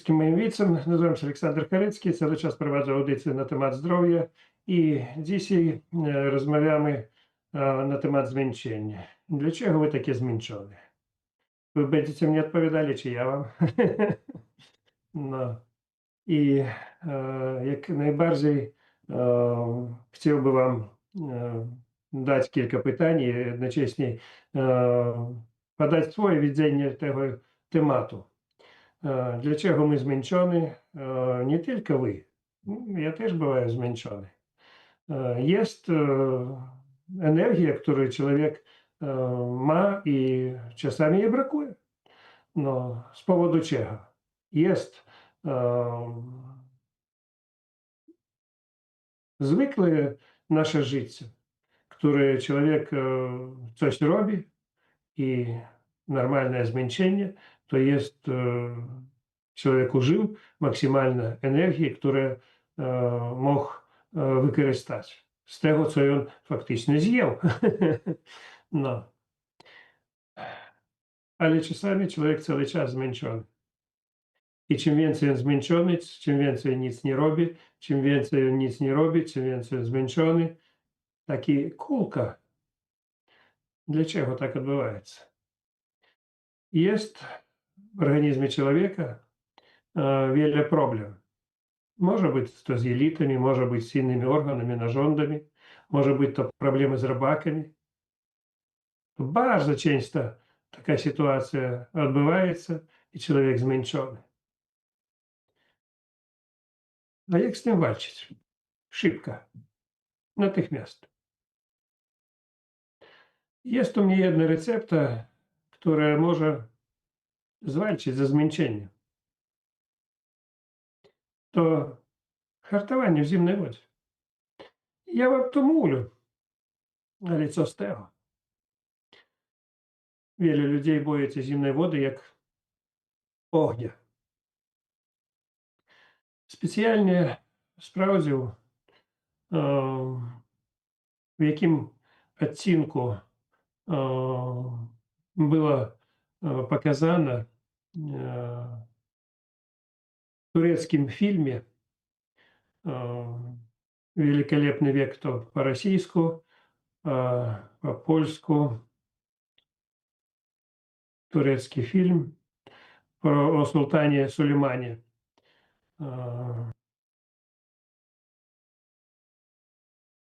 wszystkim moim widzom. Nazywam się Aleksander Karycki, cały czas prowadzę audycję na temat zdrowia i dzisiaj rozmawiamy na temat zmęczenia. Dlaczego wy takie zmęczone? Wy będziecie mnie odpowiadali, czy ja wam? No i jak najbardziej chciałbym wam dać kilka pytań i jednocześnie podać swoje widzenie tego tematu. Dlaczego my zmęczeni? Nie tylko wy. Ja też бываю zmęczony. Jest energia, którą człowiek ma i czasami jej brakuje. No, z powodu czego? Jest zwykłe nasze życie, które człowiek coś robi i normalne zmęczenie, to jest człowiek użył maksymalnie energii, którą mógł wykorzystać z tego, co on faktycznie zjadł. No. Ale czasami człowiek cały czas zmęczony. I czym więcej on zmęczony, czym więcej nic nie robi, czym więcej on nic nie robi, czym więcej zmęczony, taki kulka. Dlaczego tak odbywaється? Jest w organizmie człowieka wiele проблем. Może być to z jelitami, może być z innymi organami, narządami, może być to problemy z robakami. Bardzo często taka sytuacja odbywaється i człowiek zmęczony. A jak z tym walczyć? Szybko, natychmiast. Jest u mnie jedna recepta, która może zwalczyć ze zmęczeniem. To hartowanie w zimnej wodzie. Ja wam to mówię, ale co z tego? Wiele людей боїться зимної води як огня. Спеціальні справді, в яким оцінку було показано в турецком фильме «Великолепный век», то по-российски, по-польску, турецкий фильм о султане Сулеймане.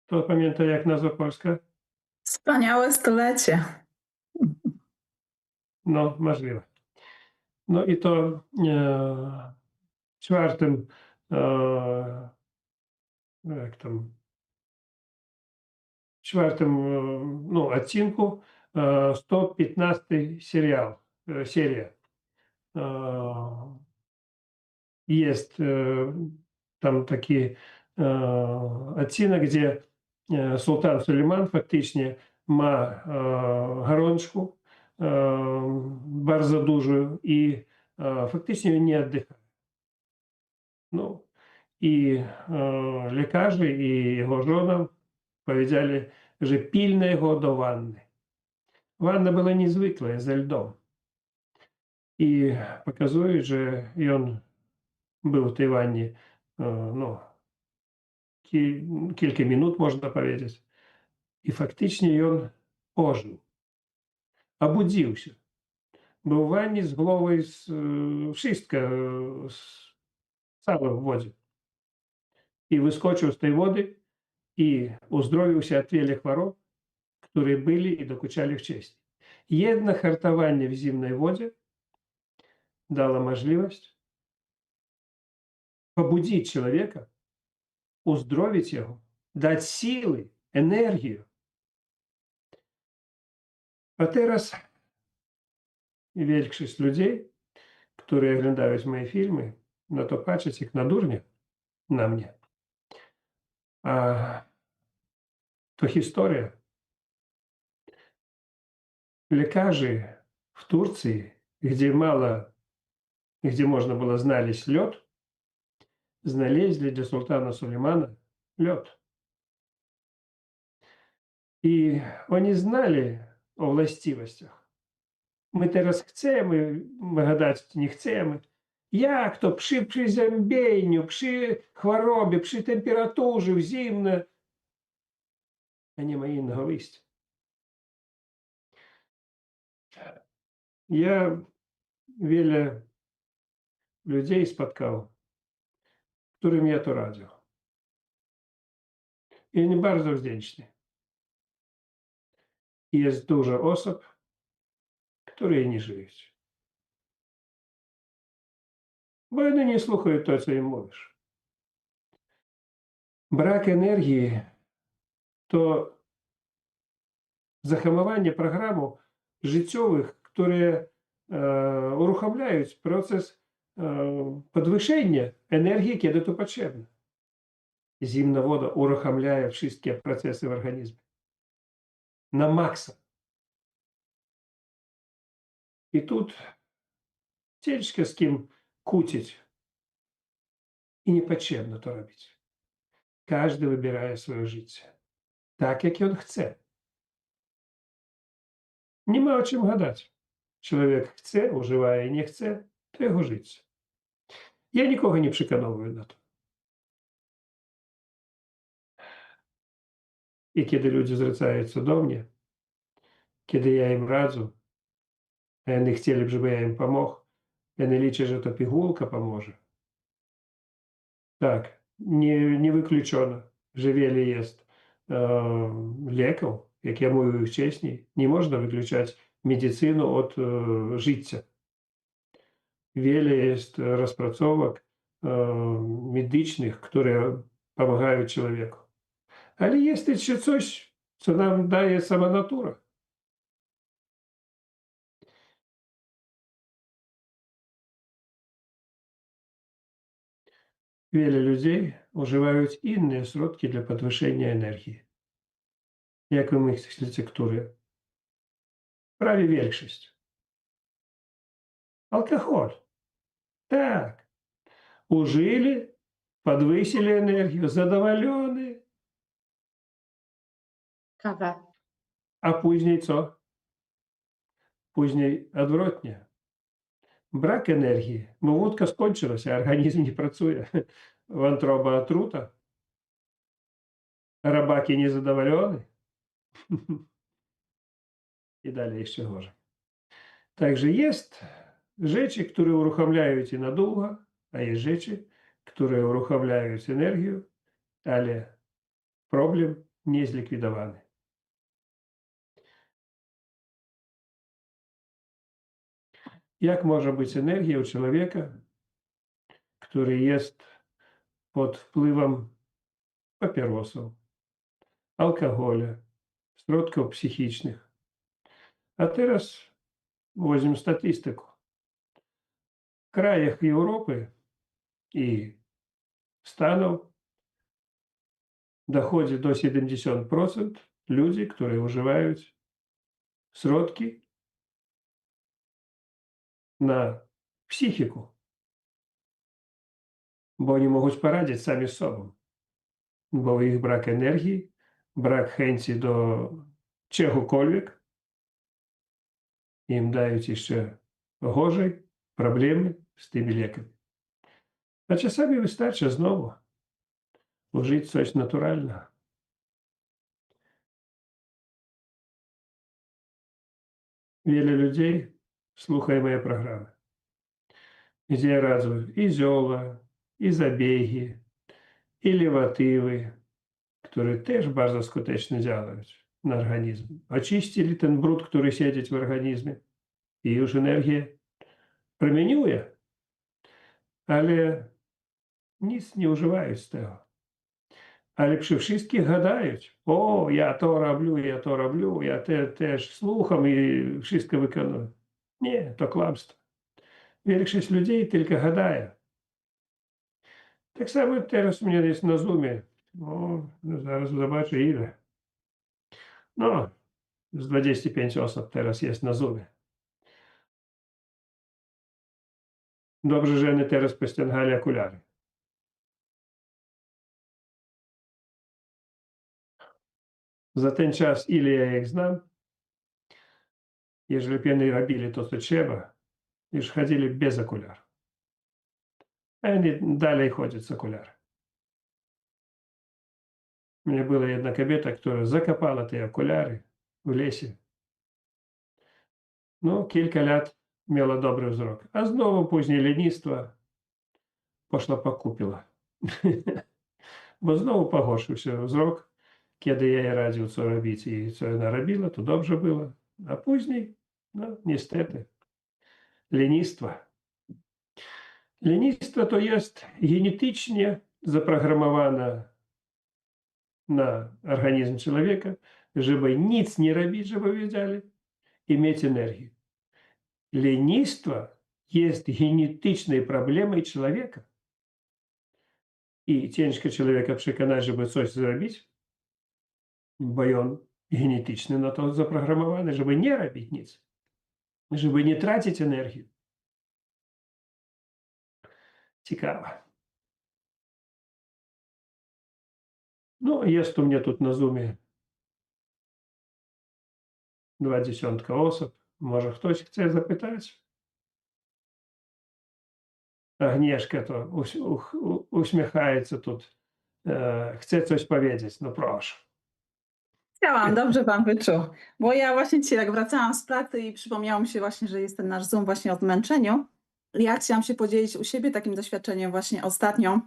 Хто пам'ятає, як назва польська? Wspaniałe stulecie. No, możliwe. No i to w czwartym, jak tam, w czwartym no, odcinku 115 seria. Jest tam taki odcinek, gdzie Султан Сулейман фактично ma gorączkę bardzo dużą i faktycznie nie oddycha. No i lekarze i jego żona powiedzieli, że pilnuj go do wanny. Wanna była niezwykła, ze lodem. I pokazuje, że on był w tej wannie no, kilka minut, można powiedzieć. I faktycznie on ożył. Obudził się. Był w wannie z głową, wszystko, całe w wodzie. I wyskoczył z tej wody i uzdrowił się od wielu chorób, które byli i dokuczali wcześniej. Jedno hartowanie w zimnej wodzie dało możliwość pobudzić człowieka, uzdrowić jego, dać siły, energię. A teraz większość ludzi, którzy oglądają moje filmy, no to patrzą jak na durnia na mnie. A to historia. Lekarze w Turcji, gdzie można było znaleźć lód, znaleźli dla sułtana Сулеймана lód. I oni znali o właściwościach. My teraz chcemy gadać, nie chcemy. Jak to przy przeziębieniu, przy chorobie, przy temperaturze w zimne, a nie ma innego wyjścia. Ja wiele ludzi spotkał, którym ja to radził. I oni bardzo wdzięczni. I jest dużo osób, które nie żyją. Bo oni nie słuchają to, co im mówisz. Brak energii to zahamowanie program życiowych, które uruchamiają proces podwyższenia energii, kiedy to potrzebne. Zimna woda uruchamia wszystkie procesy w organizmie na maksa. I тут ciężko z kim kłócić. I niepotrzebno to robić. Każdy wybiera swoje życie. Tak, jak on chce. Nie ma o czym gadać. Człowiek chce, używa i nie chce, to jego życie. Ja nikogo nie przekonuję na to. I kiedy ludzie zwracają się do mnie, kiedy ja im radzę, a oni chcieli, żeby ja im pomógł, oni liczą, że to pigułka pomoże. Tak, nie wykluczone, że wiele jest leków, jak ja mówił wcześniej, nie można wykluczać medycynu od życia. Wiele jest rozpracowek medycznych, które pomagają człowieku. Ale jest jeszcze coś, co nam daje sama natura. Wiele ludzi używają inne środki dla podwyższenia energii. Jak wy myślicie, które? Prawie większość. Alkohol. Tak. Użyli, podwyższyli energię, zadowoleni, Kawa. a później co? Później odwrotnie. Brak energii, bo wódka skończyła się, organizm nie pracuje. Wątroba otruta, robaki niezadowoleni i dalej jeszcze gorzej. Także jest rzeczy, które uruchamiają cię na długo, a jest rzeczy, które uruchamiają energię, ale problem nie zlikwidowany. Jak może być energia u człowieka, który jest pod wpływem papierosów, alkoholu, środków psychicznych? A teraz weźmiemy statystyku. W krajach Europy i Stanów dochodzi do 70% ludzi, którzy używają środki na psychiku, bo nie mogą poradzić sami z sobą, bo ich brak energii, brak chęci do czegokolwiek, im dają jeszcze gorzej problemy z tymi lekami. A czasami wystarczy znowu użyć coś naturalnego. Wiele ludzi słuchają moje programy, gdzie ja radzę i zioła, i zabiegi, i lewatywy, które też bardzo skutecznie działają na organizm. Oczyścili ten brud, który siedzi w organizmie i już energię promieniuje, ale nic nie używają z tego. Ale przy wszystkich gadają, o, ja to robię, ja też słucham i wszystko wykonuję. Nie, to kłamstwo. Większość ludzi tylko gadaje. Tak samo teraz u mnie jest na Zoomie. No, zaraz zobaczę ile. No, z 25 osób teraz jest na Zoomie. Dobrze, że oni teraz pościągali okulary. Za ten czas, ile ja ich znam, jeżeli by oni robili to, co trzeba, już chodzili bez okularów. a oni dalej chodzят с окулярами. У меня была одна кобета, которая закопала ті окуляри в лісі. Ну, кілька лет мала добрий взрок. А знову później lenistwo пошла покупила. Bo znowu pogorszył się wzrok. Kiedy ja jej radził, co robić i co ona robiła, to dobrze było. A później, no niestety, lenistwo. Lenistwo to jest genetycznie zaprogramowane na organizm człowieka, żeby nic nie robić, żeby wiedzieli, i mieć energię. Lenistwo jest genetycznej problemą człowieka. I ciężko człowieka przekonać, żeby coś zrobić, bo on genetycznie na to zaprogramowany, żeby nie robić nic, żeby nie tracić energii. Ciekawe. No, jest u mnie тут na Zoomie 20 osób. Może ktoś chce zapytać? Agnieszka to uśmiechaється тут. Chce coś powiedzieć. No proszę. Chciałam, dobrze pan wyczuł. Bo ja właśnie dzisiaj jak wracałam z pracy i przypomniało mi się właśnie, że jest ten nasz Zoom właśnie o zmęczeniu. Ja chciałam się podzielić u siebie takim doświadczeniem właśnie ostatnio.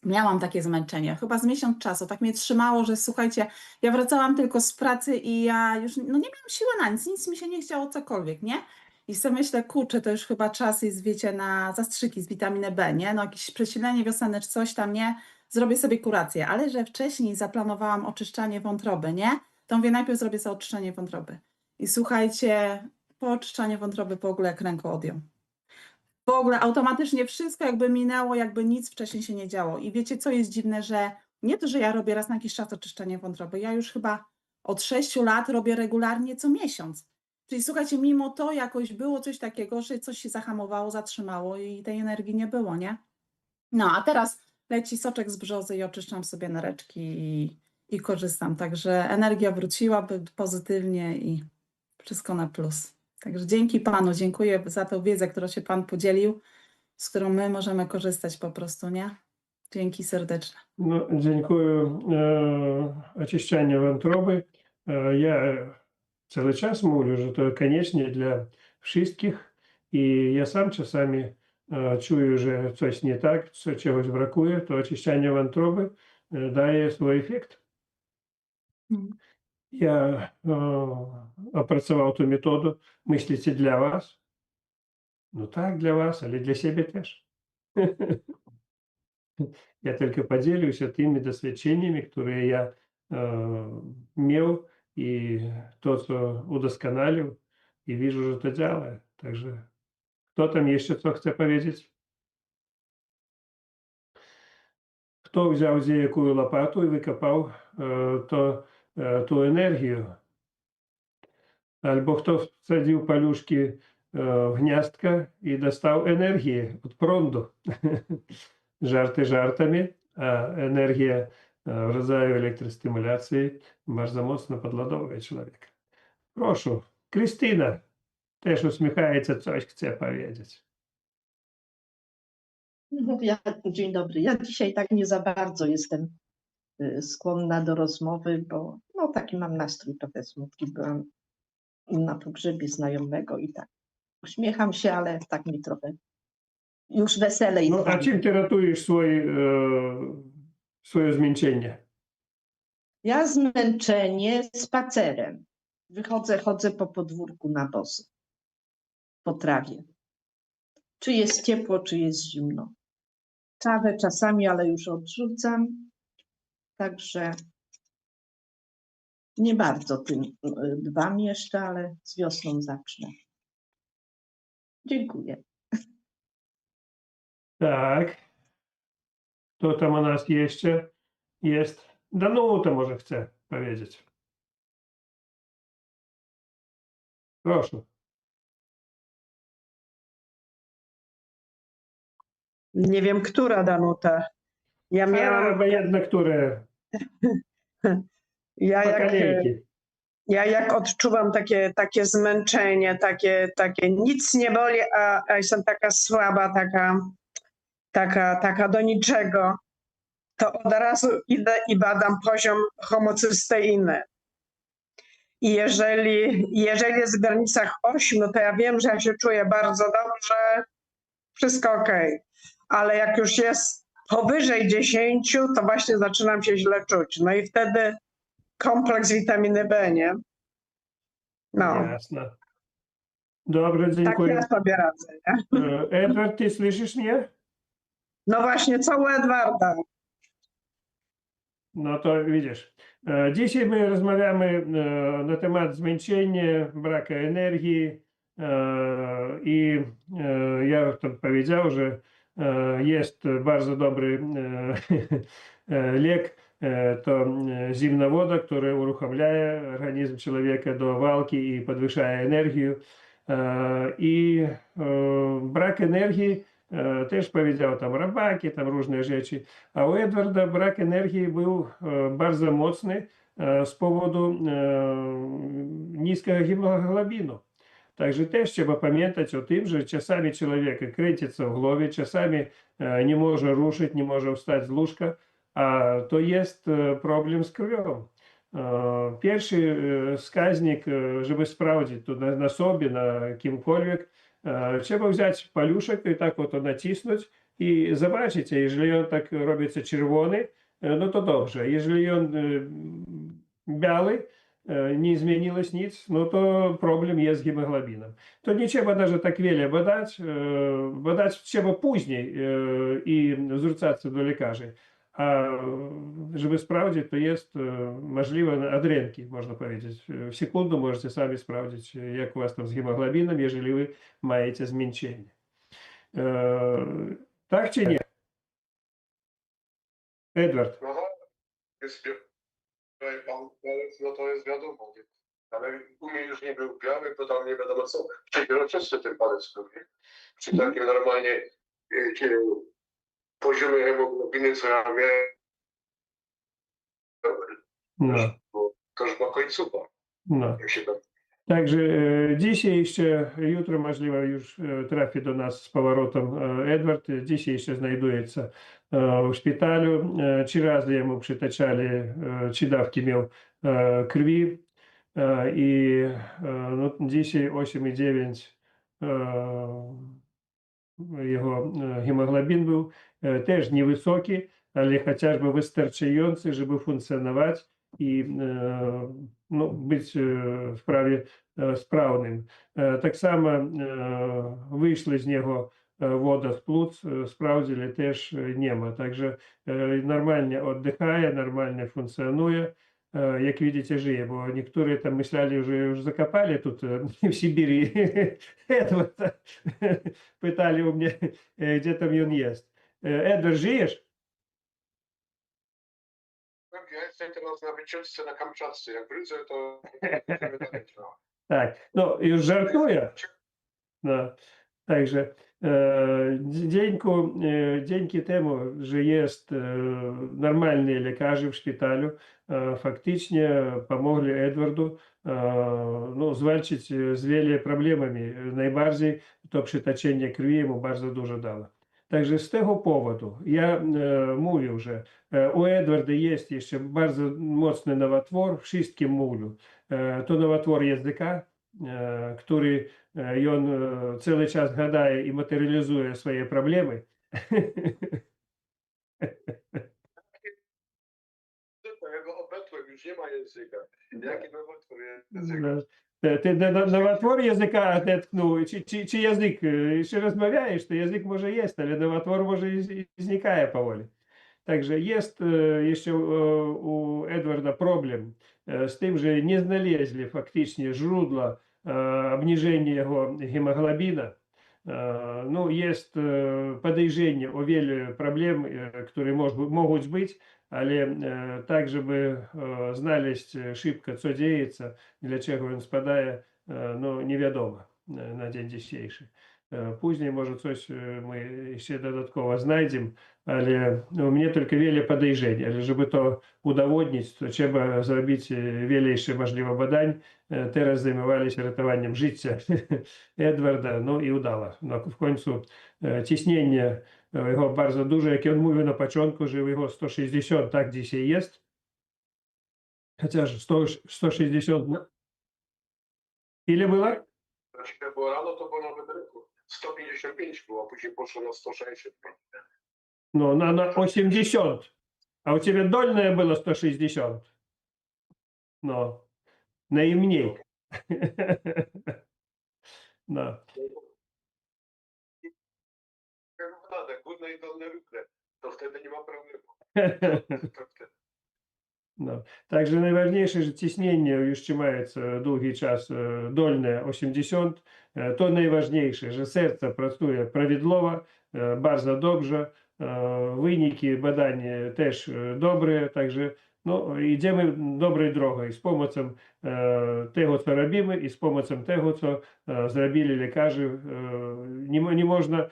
Miałam takie zmęczenie, chyba z miesiąc czasu. Tak mnie trzymało, że słuchajcie, ja wracałam tylko z pracy i ja już no nie miałam siły na nic mi się nie chciało cokolwiek, nie? I sobie myślę, kurczę, to już chyba czas jest, wiecie, na zastrzyki z witaminę B, nie? No jakieś przesilenie wiosenne czy coś tam, nie? Zrobię sobie kurację, ale że wcześniej zaplanowałam oczyszczanie wątroby, nie? To mówię, najpierw zrobię sobie oczyszczanie wątroby. I słuchajcie, po oczyszczaniu wątroby w ogóle jak ręką odjął. W ogóle automatycznie wszystko jakby minęło, jakby nic wcześniej się nie działo. I wiecie, co jest dziwne, że nie to, że ja robię raz na jakiś czas oczyszczanie wątroby, ja już chyba od 6 lat robię regularnie co miesiąc. Czyli słuchajcie, mimo to jakoś było coś takiego, że coś się zahamowało, zatrzymało i tej energii nie było, nie? No, a teraz leci soczek z brzozy i oczyszczam sobie nereczki i korzystam. Także energia wróciła pozytywnie i wszystko na plus. Także dzięki panu, dziękuję za tę wiedzę, którą się pan podzielił, z którą my możemy korzystać po prostu, nie? Dzięki serdeczne. No, dziękuję. Oczyszczanie wątroby. Ja cały czas mówię, że to koniecznie dla wszystkich. I ja sam czasami czuję, że coś nie tak, czegoś brakuje, to oczyszczanie wątroby daje swój efekt. Ja opracował tę metodę. Myślicie dla was? No tak, dla was, ale dla siebie też. Ja tylko podzielę się tymi doświadczeniami, które ja miał i to, co udoskonalił i widzę, że to działa. Także kto tam jeszcze co chce powiedzieć? Kto wziął za jaką łopatę i wykopał tą energię? Albo kto wsadził paluszki w gniazdka i dostał energię od prądu. Żarty żartami, a energia w rodzaju elektrostymulacji bardzo mocno podładowuje człowieka. Proszę, Krystyna też uśmiechaється, coś chce powiedzieć. Dzień dobry. Ja dzisiaj tak nie za bardzo jestem skłonna do rozmowy, bo no, taki mam nastrój trochę smutki. Byłam na pogrzebie znajomego i tak uśmiecham się, ale tak mi trochę już weselej. No, a czym ty ratujesz swoje zmęczenie? Ja zmęczenie spacerem. Chodzę po podwórku na boso, po trawie. Czy jest ciepło, czy jest zimno. Kawę czasami, ale już odrzucam. Także nie bardzo tym dbam jeszcze, ale z wiosną zacznę. Dziękuję. Tak. Kto tam u nas jeszcze jest? Danuta może chce powiedzieć. Proszę. Nie wiem, która Danuta. Ja miałam. Obojętne, które Ja po jak, kolejki. ja jak odczuwam takie zmęczenie, takie nic nie boli, a jestem taka słaba, taka taka do niczego, to od razu idę i badam poziom homocysteiny. I jeżeli jest w granicach 8, to ja wiem, że ja się czuję bardzo dobrze, wszystko ok. Ale jak już jest powyżej 10, to właśnie zaczynam się źle czuć. No i wtedy kompleks witaminy B, nie? No, Ясно. Добре, tak dziękuję. ja sobie radzę, nie? Edward, ty słyszysz mnie? No właśnie, co u Edwarda? No to widzisz. Dzisiaj my rozmawiamy na temat zmęczenia, braka energii i ja tam powiedział, że jest bardzo dobry lek, to zimna woda, która uruchamiaje organizm człowieka do walki i podwyższaje energię. I brak energii też powiedział tam robaki, tam różne rzeczy. A u Edwarda brak energii był bardzo mocny z powodu niskiego hemoglobinu. Także też trzeba pamiętać o tym, że czasami człowiek kręcится w głowie, czasami nie może ruszyć, nie może wstać z łóżka, a to jest problem z krwią. Pierwszy wskaźnik, żeby sprawdzić to na sobie, na kimkolwiek, trzeba wziąć paluszek i tak oto nacisnąć i zobaczyć, jeżeli on tak robiится czerwony, no to dobrze. Jeżeli on biały, nie zmieniłось nic, no to problem jest z hemoglobinem. To nie trzeba даже tak wiele badać, badać trzeba później i zwracаться do lekarzy. A żeby sprawdzić, to jest możliwe od ręki, można powiedzieć. W sekundę możecie sami sprawdzić, jak u was tam z hemoglobinem, jeżeli wy маєте zmęczenie. Tak czy nie? Edward. No jest pan Perec, no to jest wiadomo, nie? Ale u mnie już nie był biały, bo tam nie wiadomo co. Przeźroczysty ten palec był, nie? Przy takim normalnie poziomie hemoglobiny, co ja miałem, No. bo to już ma końcówka, No. jak się tam... Także dzisiaj jeszcze, jutro możliwe już trafi do nas z powrotem Edward. Dzisiaj jeszcze znajdujется w szpitalu. 3 razy jemu przytaczali, 3 dawki miał krwi. I no, dzisiaj 8,9 jego hemoglobin był też niewysoki, ale chociażby wystarczający, żeby funkcjonować i no, być w prawie sprawnym. Tak samo wyszła z niego woda z płuc, sprawdzili, też nie ma. Także normalnie oddychaje, normalnie funkcjonuje. Jak widzicie, żyje, bo niektórzy tam myśleli, że już zakopali тут в Сибири. Pytali u mnie, gdzie tam on jest. Edward, żyjesz? Ja jestem teraz na wycieczce na Kamczatce. Jak wrócę, to... Tak, no już żartuję. No, także dzięki temu, że jest normalni lekarze w szpitalu, faktycznie pomogli Edwardu no, zwalczyć z wieloma problemami. Najbardziej to przytoczenie krwi mu bardzo dużo dało. Także z tego powodu ja mówił, że u Edwarda jest jeszcze bardzo mocny nowotwór, wszystkim mówił. To nowotwór języka, który on cały czas gadaje i materializuje swoje problemy. Jego obetłem, już nie ma języka. Jaki nowotwór języka? Ty nowotwór języka odetchnął, czy język, jeszcze rozmawiasz, to język może jest, ale nowotwór może i znikaje powoli. Także jest jeszcze u Edwarda problem z tym, że nie znaleźli faktycznie źródła obniżenia jego hemoglobina. No, jest podejrzenie o wielu problem, które mogą być, ale tak, żeby znaleźć szybko, co dzieje, dlaczego on spadaje, no nie wiadomo na dzień dzisiejszy. Później może coś my jeszcze dodatkowo znajdziemy, ale u mnie tylko wiele podejrzeń, ale żeby to udowodnić, to trzeba zrobić wiele jeszcze możliwych badań. Teraz zajmowali się ratowaniem życia Edwarda, no i udało. No, w końcu ciśnienie його bardzo dużo, jak on mówił na początku, że його 160, tak dzisiaj jest. Chociaż 160, ile było? Jak dzisiaj było rano, to było nawet rekord. 155 było, a później poszło na 165. No, na 80. A u ciebie dolne było 160. No, najmniej. No. Jak wygląda, górne i dolne równe, to wtedy nie ma problemu. No. Także najważniejsze, że ciśnienie już trzymaється długi czas dolne 80. To najważniejsze, że serce pracuje prawidłowo, bardzo dobrze, wyniki badań też dobre, także no, idziemy dobrą drogą z pomocą tego, co robimy i z pomocą tego, co zrobili lekarze. Nie można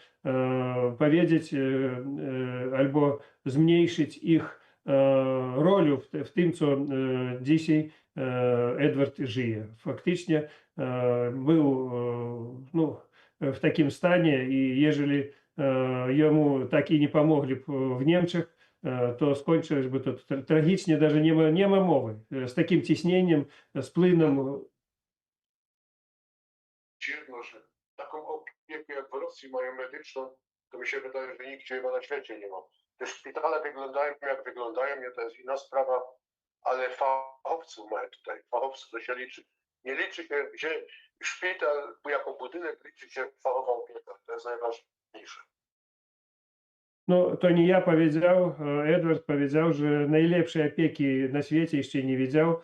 powiedzieć albo zmniejszyć ich rolę w tym, co dzisiaj Edward żyje. Faktycznie był no, w takim stanie i jeżeli jemu tak i nie pomogli w Niemczech, to skończyłось by to tragicznie, даже nie ma mowy. Z takim ciśnieniem, z płynem. Dziwno, że taką opiekę jak w Rosji mają medyczną, to mi się wydaje, że nigdzie chyba na świecie nie ma. Te szpitale wyglądają jak wyglądają, nie, to jest inna sprawa, ale fachowców mają tutaj, fachowców to się liczy. Nie liczy się, gdzie szpital jako budynek, liczy się fachowa opieka, to jest najważniejsze. No, to nie ja powiedział, Edward powiedział, że najlepszej opieki na świecie jeszcze nie widział.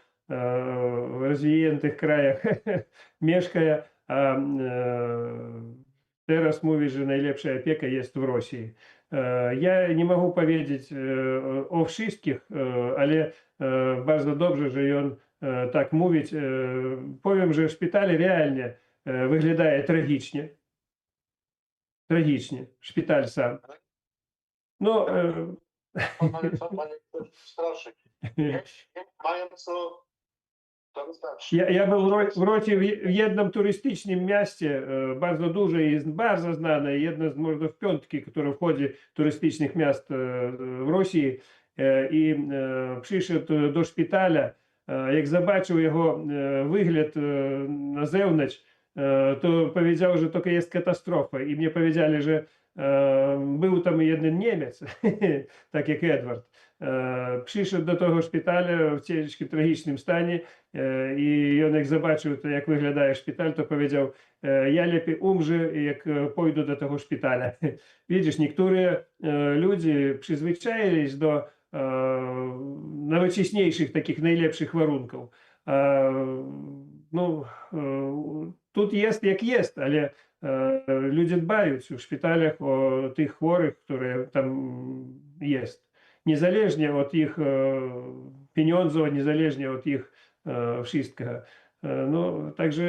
W rozwiniętych krajach mieszka, a teraz mówi, że najlepsza opieka jest w Rosji. Ja nie mogę powiedzieć o wszystkich, ale bardzo dobrze, że on tak mówić. Powiem, że szpital realnie wygląda tragicznie. Tragicznie. Szpital sam. No, Panie straszyć. Mają co, to wystarczy. я был в Роте в jednym turystycznym mieście, bardzo duże, jest bardzo znane, jedno z może w piątki, które wchodzi turystycznych miast w Rosji. I przyszedł do szpitala, jak zobaczył jego wygląd na zewnątrz, to powiedział, że tylko jest katastrofa. I mnie powiedzieli, że był tam jeden Niemiec, tak jak Edward. Przyszedł do tego szpitala w ciężkim, tragicznym stanie i on jak zobaczył, to jak wygląda szpital, to powiedział, ja lepiej umrze, jak pójdę do tego szpitala. Widzisz, niektóre ludzie przyzwyczaili się do najwcześniejszych, takich najlepszych warunków. No, тут jest jak jest, ale ludzie dbają w szpitalach o tych chorych, które tam jest. Niezależnie od ich pieniędzy, niezależnie od ich wszystkiego. No, także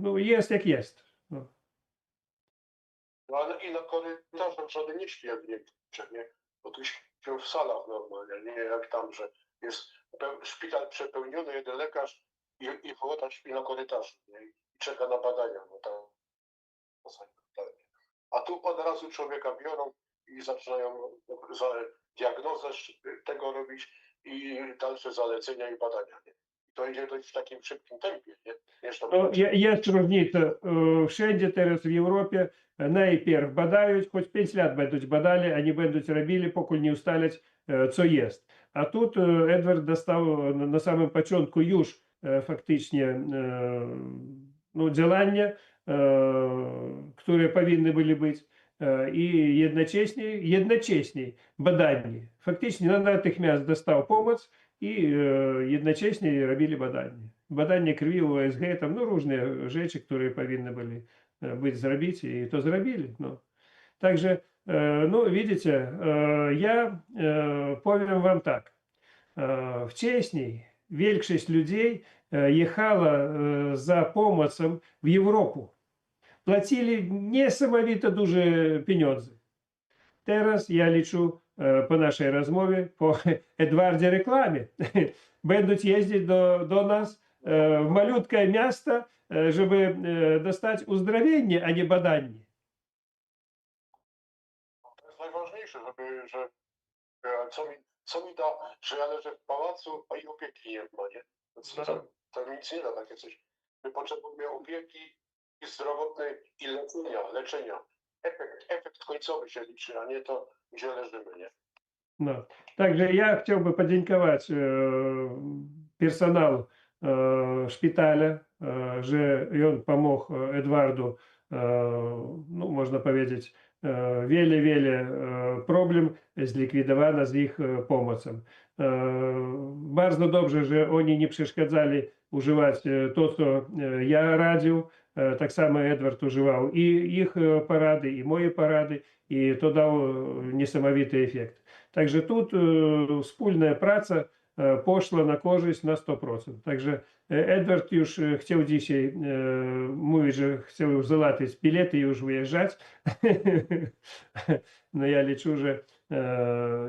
no, jest jak jest. No. No ale i na korytarzach żaden nie śpi jak w Niemczech, nie? Bo tu śpią w salach normalnie, nie jak tam, że jest szpital przepełniony, jeden lekarz i chłopak śpi na korytarzu, nie? I czeka na badania, no tam. A tu od razu człowieka biorą i zaczynają diagnozę tego robić i dalsze zalecenia i badania. Nie? I to idzie dość w takim szybkim tempie. Nie? No, jest różnica. Wszędzie teraz w Europie najpierw badają, choć 5 lat będą badali, a nie będą robili, póki nie ustalać, co jest. A тут Edward dostał na samym początku już faktycznie no, działania, które powinny byli być, i jednocześnie badania. Faktycznie natychmiast dostał pomoc i jednocześnie robili badania. Badania krwi, USG, tam no, różne rzeczy, które powinny byli być zrobić i to zrobili. No. Także, no widzicie, ja powiem wam tak. Wcześniej większość ludzi jechała za pomocą w Europę. Płacili niesamowite duże pieniądze. Teraz ja liczę po naszej rozmowie, po Edwardzie reklamie. Będą jeździć do nas w malutkie miasta, żeby dostać uzdrowienie, a nie badanie. To jest co mi da, że ja leżę w pałacu, a i opieki nie ma, nie? To nic nie da takie coś. My potrzebujemy opieki i zdrowotnej i leczenia. Efekt końcowy się liczy, a nie to, gdzie leżymy, nie? No. Также я хотел бы подякувати персоналу шпиталя, że on помог Edwardu, ну, można powiedzieć, wiele problem zlikwidowano z ich pomocą. Bardzo dobrze, że oni nie przeszkadzali używać to, co ja radził. Tak samo Edward używał i ich porady, i moje porady, i to dało niesamowity efekt. Także тут wspólna praca poszła na korzyść na 100%. Także Edward już chciał dzisiaj, mówi, że chciał już załatwić bilety i już wyjeżdżać. No ja liczę, że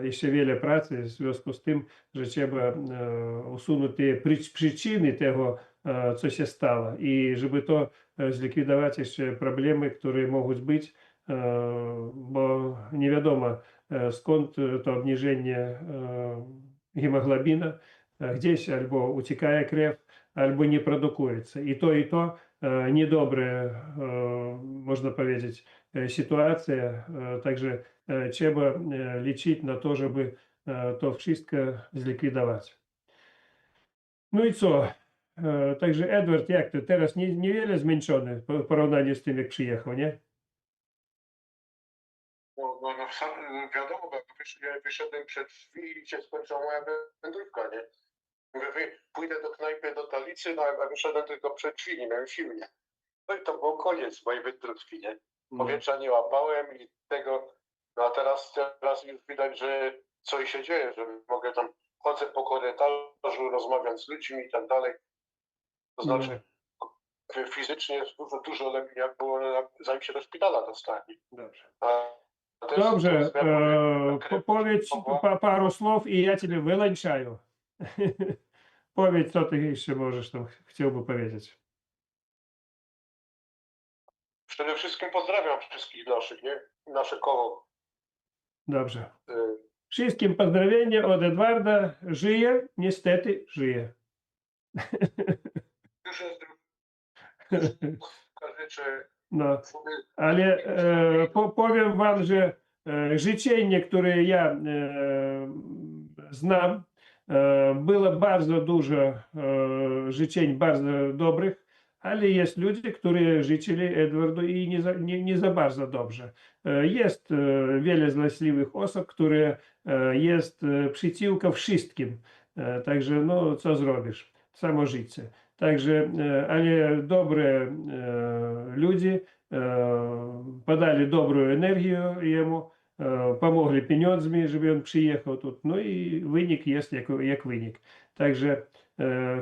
jeszcze wiele pracy w związku z tym, że trzeba usunąć te przyczyny tego, co się stało. I żeby to zlikwidować jeszcze problemy, które mogą być, bo nie wiadomo, skąd to obniżenie hemoglobina, gdzieś albo uciekає krew, albo nie produkuje. I to niedobre, można powiedzieć, sytuacja. Także trzeba liczyć na to, żeby to wszystko zlikwidować. No i co? Także Edward, jak to? Teraz niewiele zmęczony w porównaniu z tym, jak przyjechał, nie? Wiadomo, bo ja wyszedłem przed drzwi i się skończyła moja wędrówka, nie? Mówię, pójdę do knajpy, do Talicy, no a wyszedłem tylko przed drzwi, nie miałem sił, nie? No i to był koniec mojej wędrówki, nie? Powietrza nie łapałem i tego, no a teraz już widać, że coś się dzieje, że mogę tam, chodzę po korytarzu, rozmawiam z ludźmi i tak dalej. To znaczy, fizycznie jest dużo lepiej, jak było zanim się do szpitala dostałem. Dobrze. Dobrze, powiedz пару слов, i ja ciebie wyłączaję. Powiedz, co ty jeszcze możesz tam chciałby powiedzieć. Przede wszystkim pozdrawiam wszystkich naszych, nie? Nasze koło. Dobrze. Wszystkim pozdrowienia od Edwarda. Żyje, niestety żyje. Już jest życzę. No, ale powiem wam, że życzenie, które ja znam, było bardzo dużo życzeń bardzo dobrych, ale jest ludzie, którzy życzyli Edwardu i nie za bardzo dobrze. Jest wiele złośliwych osób, które jest przeciwko wszystkim. Także no, co zrobisz? Samo życie. Także, ale dobre ludzie podali dobrą energię jemu, pomogli pieniądzmi, żeby on przyjechał тут. No i wynik jest jak wynik. Także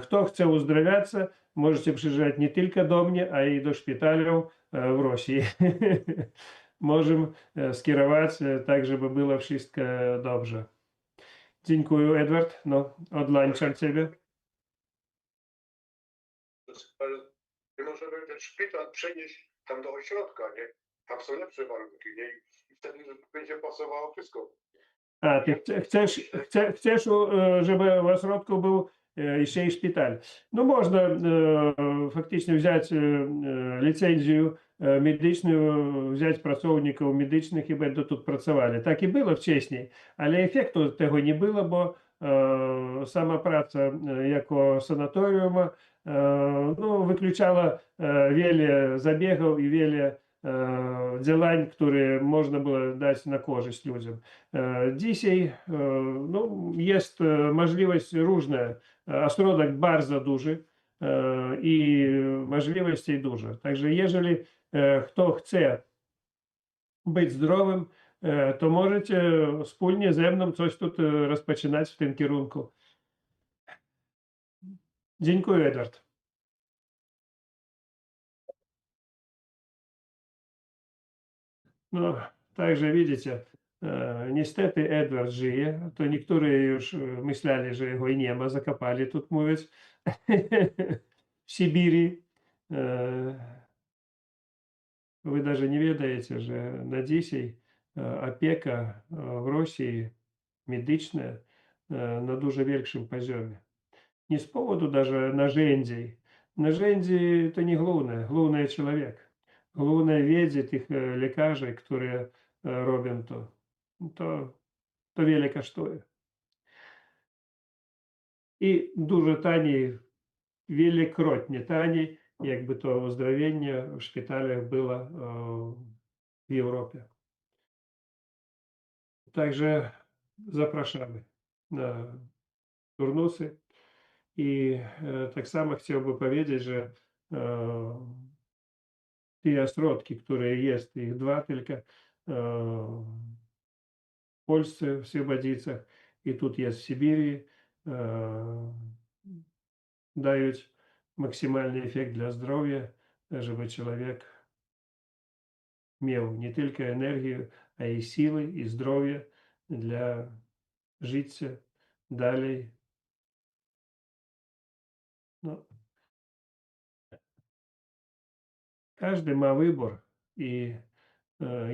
kto chce uzdrawiаться, możecie przyjeżdżać nie tylko do mnie, a i do szpitala w Rosji. Możemy skierować tak, żeby było wszystko dobrze. Dziękuję, Edward. No, odłączam ciebie. Nie możemy ten szpital przenieść tam do ośrodka, nie? Tam są lepsze warunki, nie? I wtedy będzie pasowało wszystko. A, ty chcesz, żeby w ośrodku był jeszcze i szpital. No można faktycznie wziąć licencję medyczną, wziąć pracowników medycznych i będą тут pracowali. Tak i było wcześniej, ale efektu tego nie było, bo sama praca jako sanatorium no, wykluczała wiele zabiegów i wiele działań, które można było dać na korzyść ludziom. Dzisiaj no, jest możliwość różna. Ośrodek bardzo duży i możliwości dużo. Także jeżeli kto chce być zdrowym, to możecie wspólnie ze mną coś тут rozpoczynać w tym kierunku. Dziękuję, Edward. No, także widzicie, niestety Edward żyje, to niektórzy już myśleli, że jego i nie ma, zakopali, тут mówić, w Sybirii. Wy даже nie wiedziecie, że na dzisiaj опека в Росії медична на дуже великому poziomie. Не з поводу даже narzędzi. Narzędzi to nie główne, główne człowiek. Główne wiedzy tych lekarzy, które robią to. To wiele kosztuje. I dużo taniej, wielokrotnie taniej, jakby to uzdrowienie w szpitalach było w Europie. Także zapraszamy na turnusy. I tak samo chciałbym powiedzieć, że te ośrodki, które jest, ich dwa tylko w Polsce, w Свободицах, i tu jest w Syberii, dają maksymalny efekt dla zdrowia, żeby człowiek miał nie tylko energię, a i siły, i zdrowie dla życia dalej. No. Każdy ma wybór i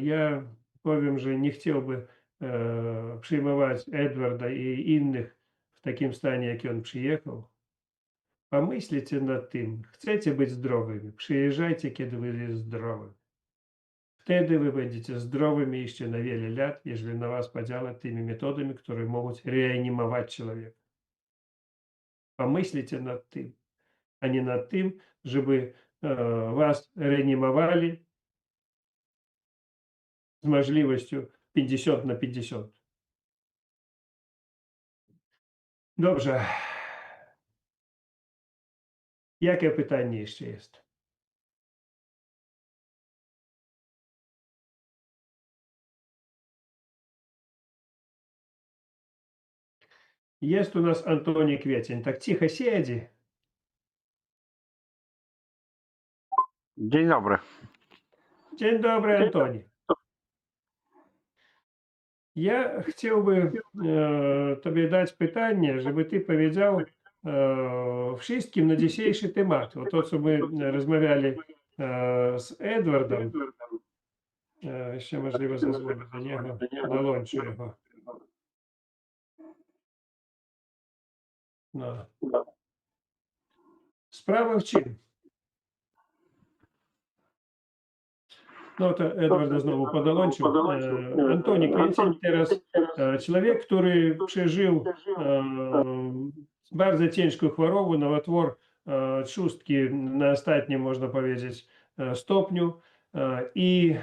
ja powiem, że nie chciałbym przyjmować Edwarda i innych w takim stanie, jak on przyjechał. Pomyślcie nad tym. Chcecie być zdrowymi, przyjeżdżajcie, kiedy będziecie zdrowi. Wtedy wy będziecie zdrowymi jeszcze na wiele lat, jeżeli na was podziała tymi metodami, które mogą reanimować człowieka. Pomyślcie nad tym, a nie nad tym, żeby was reanimowali z możliwością 50/50. Dobrze. Jakie pytanie jeszcze jest? Jest u nas Antoni Kwiecień. Tak cicho siedzi. Dzień dobry. Dzień dobry, Antoni. Ja chciałbym tobie dać pytanie, żeby ty powiedział wszystkim na dzisiejszy temat. O to, co my rozmawiali z Edwardem. Jeszcze możliwe zadzwonię do niego, dołączę його. No. Sprawa w czym? No to Edwarda znowu podłączył. Antoni Kwiecień teraz człowiek, który przeżył bardzo ciężką chorobę, nowotwór trzustki na ostatnim, można powiedzieć, stopniu i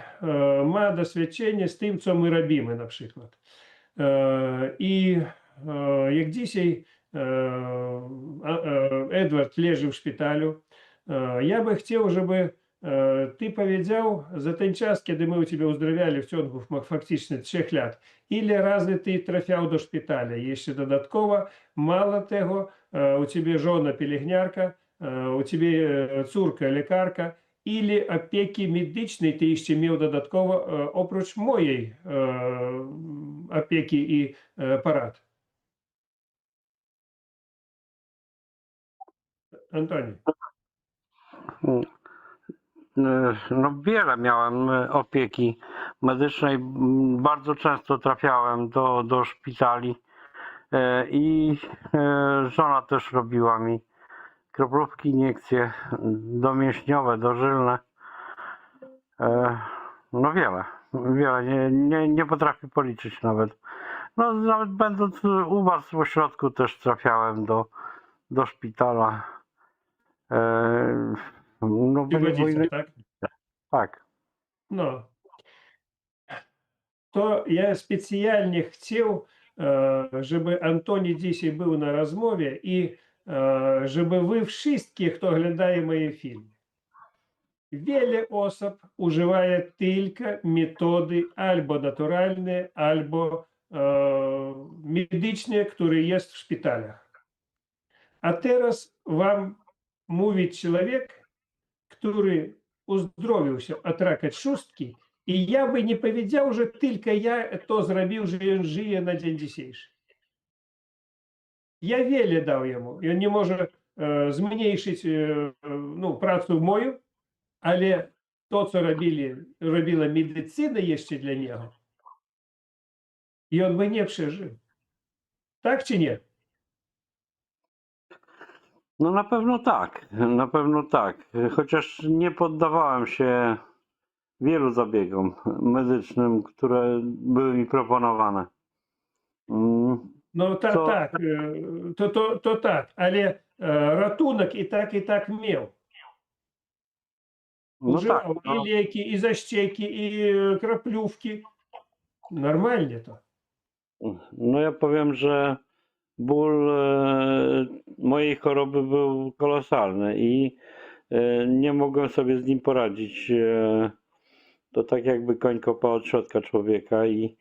ma doświadczenie z tym, co my robimy na przykład. I jak dzisiaj Edward leży w szpitalu, ja by chciał, żeby ty powiedział za ten czas, kiedy my u ciebie uzdrawiali w ciągu faktycznie 3 lat, ile razy ty trafiał do szpitala? Jeszcze dodatkowo, mało tego, u ciebie żona pielęgniarka, u ciebie córka lekarka, ile opieki medycznej ty jeszcze miał dodatkowo oprócz mojej opieki i porad? Antoni. No wiele miałem opieki medycznej. Bardzo często trafiałem do szpitali i żona też robiła mi kroplówki, iniekcje domięśniowe, dożylne. No wiele. Nie potrafię policzyć nawet. No nawet będąc u was w ośrodku też trafiałem do szpitala. No, Przygodzicie, tak? Tak. No. To ja specjalnie chciał, żeby Antoni dzisiaj był na rozmowie i żeby wy wszystkie, kto oglądają moje filmy, wiele osób używają tylko metody albo naturalne, albo medyczne, które jest w szpitalach. A teraz wam mówi człowiek, który uzdrowił się od raka trzustki, i ja by nie powiedział, że tylko ja to zrobił, że on żyje na dzień dzisiejszy. Ja wiele dał jemu i on nie może zmniejszyć pracę moją, ale to, co robiła medycyna jeszcze dla niego, i on by nie przeżył. Tak czy nie? No na pewno tak, na pewno tak. Chociaż nie poddawałem się wielu zabiegom medycznym, które były mi proponowane. Mm, No Co? tak, to tak, ale ratunek i tak miał. No tak, Używał no, i leki, i zaścieki, i kroplówki. Normalnie to. no ja powiem, że ból mojej choroby był kolosalny i nie mogłem sobie z nim poradzić. To tak jakby koń kopał od środka człowieka i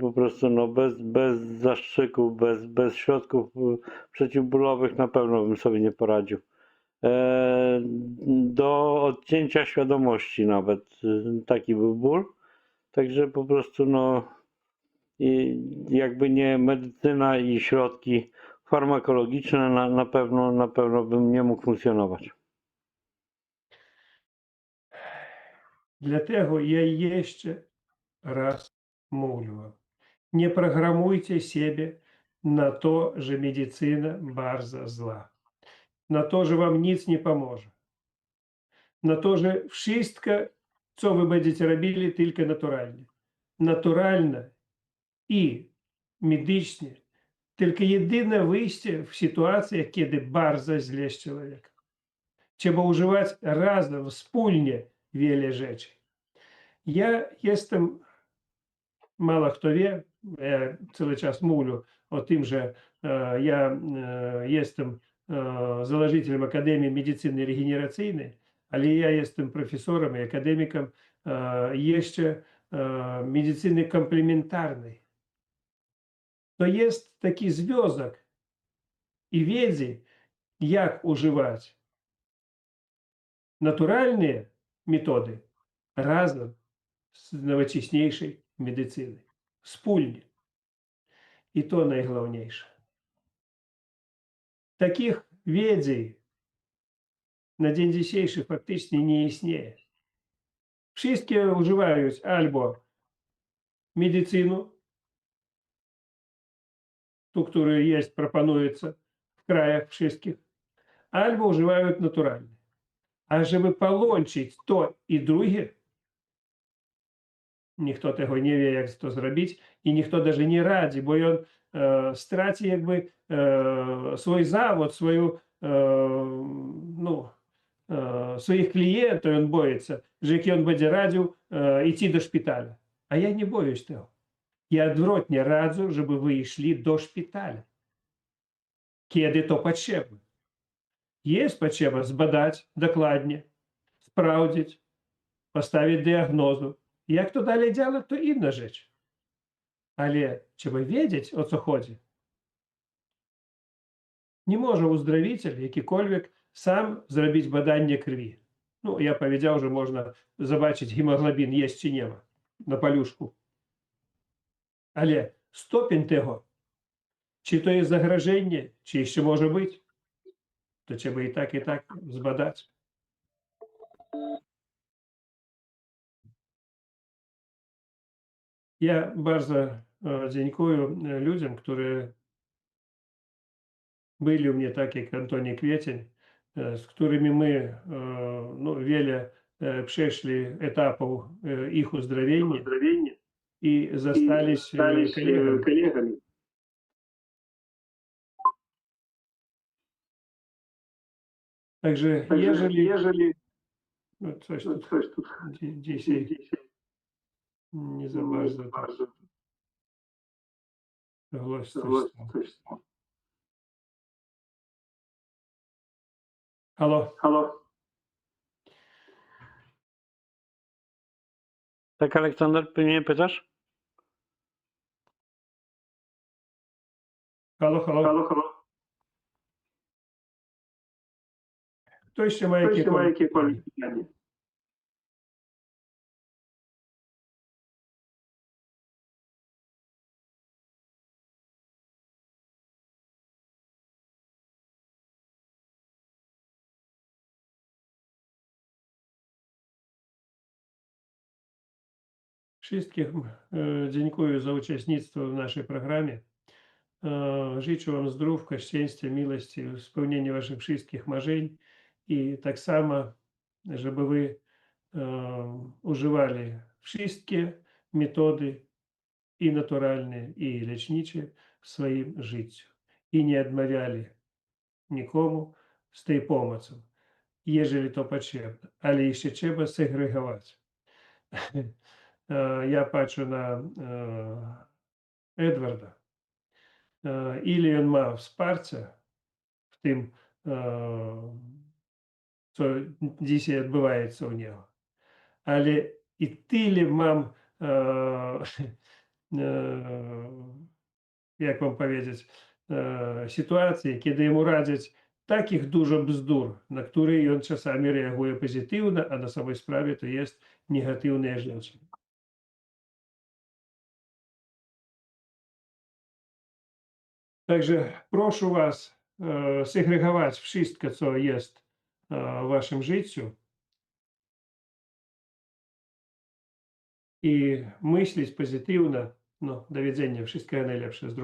po prostu no bez zastrzyków, bez środków przeciwbólowych na pewno bym sobie nie poradził. Do odcięcia świadomości nawet taki był ból. Także po prostu no i jakby nie medycyna i środki farmakologiczne na pewno bym nie mógł funkcjonować. Dlatego ja jeszcze raz mówię вам, nie programujcie siebie na to, że medycyna bardzo zła, na to, że wam nic nie pomoże, na to, że wszystko, co wy będziecie robili, tylko naturalnie. Naturalne i medycznie tylko jedyne wyjście w sytuacjach, kiedy bardzo źle jest człowiek. Trzeba używać razem, wspólnie wiele rzeczy. Ja jestem, mało kto wie, ja cały czas mówię o tym, że ja jestem założycielem Akademii Medycyny Regeneracyjnej, ale ja jestem profesorem i akademikiem jeszcze medycyny komplementarnej. To jest taki związek i wiedzy, jak używać naturalne metody razem z najwcześniejszej medycyny. Wspólnie. I to najważniejsze. Takich wiedzy na dzień dzisiejszy faktycznie nie istnieje. Wszystkie używają albo medycyну, ту, która jest, proponуется w krajach wszystkich, albo używają naturalne. A żeby połączyć to i drugie, ніхто tego nie wie, jak to zrobić i ніхто даже nie radzi, bo on straci jakby swój zawód, swoją, no, swoich klientów, on boится, że jak on będzie radził iść do szpitala. A ja nie boюсь tego. Ja odwrotnie radzę, żeby wy szli do szpitala, kiedy to potrzebne. Jest potrzeba zbadać dokładnie, sprawdzić, postawić diagnozę. Jak to dalej działać, to inna rzecz. Ale trzeba wiedzieć, o co chodzi. Nie może uzdrowiciel jakikolwiek sam zrobić badanie krwi. No, ja powiedział, że można zobaczyć hemoglobin jest czy nie ma na paluszku. Ale stopień tego, czy to jest zagrożenie, czy jeszcze może być, to trzeba i tak zbadać. Ja bardzo dziękuję ludziom, którzy byli u mnie, tak jak Antoni Kwiecień, z którymi my no, wiele przeszli etapów ich uzdrowienia i zostaliś kolegami. Także jeżeli no, coś тут dzisiaj nie za bardzo głośno. Halo? Tak, Aleksander, ty mnie pytasz? Halo? Хто ще має які питання? Wszystkich dziękuję za uczestnictwo w naszej programie. Życzę Wam zdrówka, szczęścia, miłości, spełnienia Waszych wszystkich marzeń i tak samo, żeby Wy używali wszystkie metody i naturalne, i lecznicze w swoim życiu i nie odmawiali nikomu z tej pomocą, jeżeli to potrzebne, ale jeszcze trzeba сегрегувати. Я patrzę na Edwarda. Ili on ma wsparcie w tym, co dzisiaj odbywaється у нього. Але і тyle mam, jak wam powiedzieć, sytuacje, kiedy jemu radzić takich dużo bzdur, na które on czasami reaguje pozytywnie, a na samej sprawie to jest negatywne rzeczy. Także proszę was segregować wszystko, co jest w waszym życiu i myśleć pozytywnie. No, do widzenia. Wszystkiego najlepszego.